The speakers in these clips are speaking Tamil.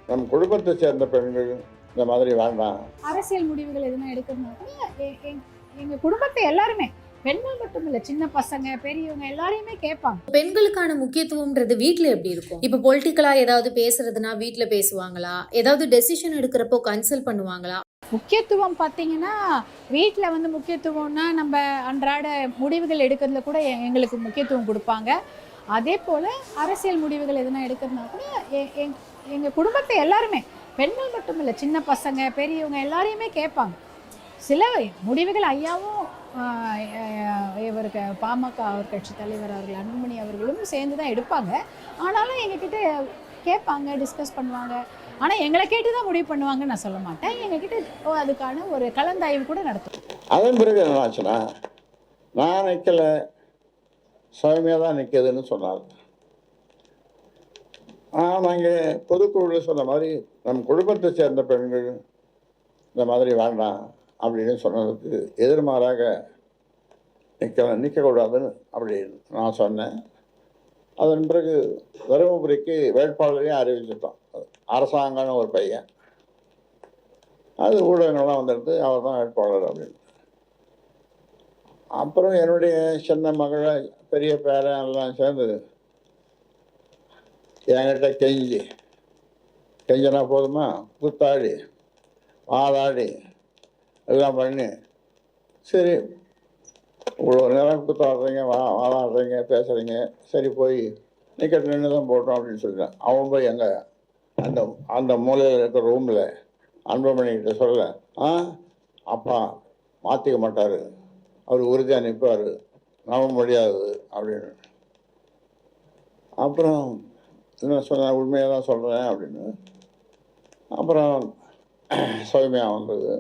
நம் குடும்பத்தை சேர்ந்த பெண்கள் இந்த மாதிரி வேண்டாம். அரசியல் முடிவுகள் எதுனா எடுக்கணும்னா கூட எங்க குடும்பத்தை எல்லாருமே, பெண்கள் மட்டும் இல்ல, சின்ன பசங்க பெரியவங்க எல்லாரையுமே கேட்பாங்க. பெண்களுக்கான முக்கியத்துவம்ன்றது வீட்ல எப்படி இருக்கும்? இப்ப பொலிட்டிக்கலா ஏதாவது பேசுறதுனா வீட்ல பேசுவாங்களா? ஏதாவது டெசிஷன் எடுக்கிறப்போ கன்சல்ட் பண்ணுவாங்களா? முக்கியத்துவம் பார்த்தீங்கன்னா, வீட்டில் வந்து முக்கியத்துவம்னா நம்ம அன்றாட முடிவுகள் எடுக்கிறதுல கூட எங்களுக்கு முக்கியத்துவம் கொடுப்பாங்க. அதே போல் அரசியல் முடிவுகள் எதுனா எடுக்கிறதுனா கூட எங்கள் குடும்பத்தை எல்லாருமே, பெண்கள் மட்டும் இல்லை, சின்ன பசங்க பெரியவங்க எல்லாரையுமே கேட்பாங்க. சில முடிவுகள் ஐயாவும் இவருக்கு பாமக அவர் கட்சி தலைவர் அவர்கள் அன்புமணி அவர்களும் சேர்ந்து தான் எடுப்பாங்க. ஆனாலும் எங்ககிட்ட கேட்பாங்க, டிஸ்கஸ் பண்ணுவாங்க. ஆனால் எங்களை கேட்டு தான் முடிவு பண்ணுவாங்கன்னு நான் சொல்ல மாட்டேன். எங்ககிட்ட அதுக்கான ஒரு கலந்தாய்வு கூட நடத்தும். அதன் பிறகு என்ன ஆச்சுன்னா, நான் நிற்கல, சுயமையாக தான் நிற்கிதுன்னு சொன்னார். நாங்கள் பொதுக்குழுவில் சொன்ன மாதிரி நம் குடும்பத்தை சேர்ந்த பெண்கள் இந்த மாதிரி வேண்டாம் அப்படின்னு சொன்னதுக்கு எதிர்மாறாக நிற்கக்கூடாதுன்னு அப்படின்னு நான் சொன்னேன். அதன் பிறகு தருமபுரிக்கு வேட்பாளரையும் அறிவிச்சிட்டோம். அரசாங்கம்னு ஒரு பையன், அது ஊடகங்கள்லாம் வந்துடுது, அவர் தான் வேட்பாளர் அப்படின்னு. அப்புறம் என்னுடைய சின்ன மகளை பெரிய பேரன் எல்லாம் சேர்ந்து என்கிட்ட கெஞ்சினா போதுமா, கூத்தாடி வாதாடி எல்லாம் பண்ணி, சரி இவ்வளோ நேரம் கூத்தாடுறீங்க, வாதாடுறீங்க, பேசுகிறீங்க, சரி போய் நிற்கட்டு நின்று தான் போட்டோம் அப்படின்னு சொல்லிட்டேன். அவன் போய் எங்கே அந்த அந்த மூலையில் இருக்கிற ரூமில் அன்புமணிக்கிட்ட சொல்ல, அப்பா மாற்றிக்க மாட்டார், அவர் உறுதியாக நிற்பார், நம்ப முடியாது அப்படின்னு. அப்புறம் என்ன சொன்னேன், உண்மையாக தான் சொல்கிறேன் அப்படின்னு. அப்புறம் சுயமையாக வந்தது.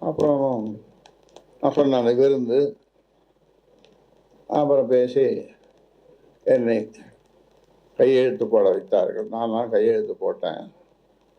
அப்புறம் நான் சொன்னேன் அந்த விருந்து. அப்புறம் பேசி என்னை கையெழுத்து போட வைத்தார்கள். நான் தான் கையெழுத்து போட்டேன்.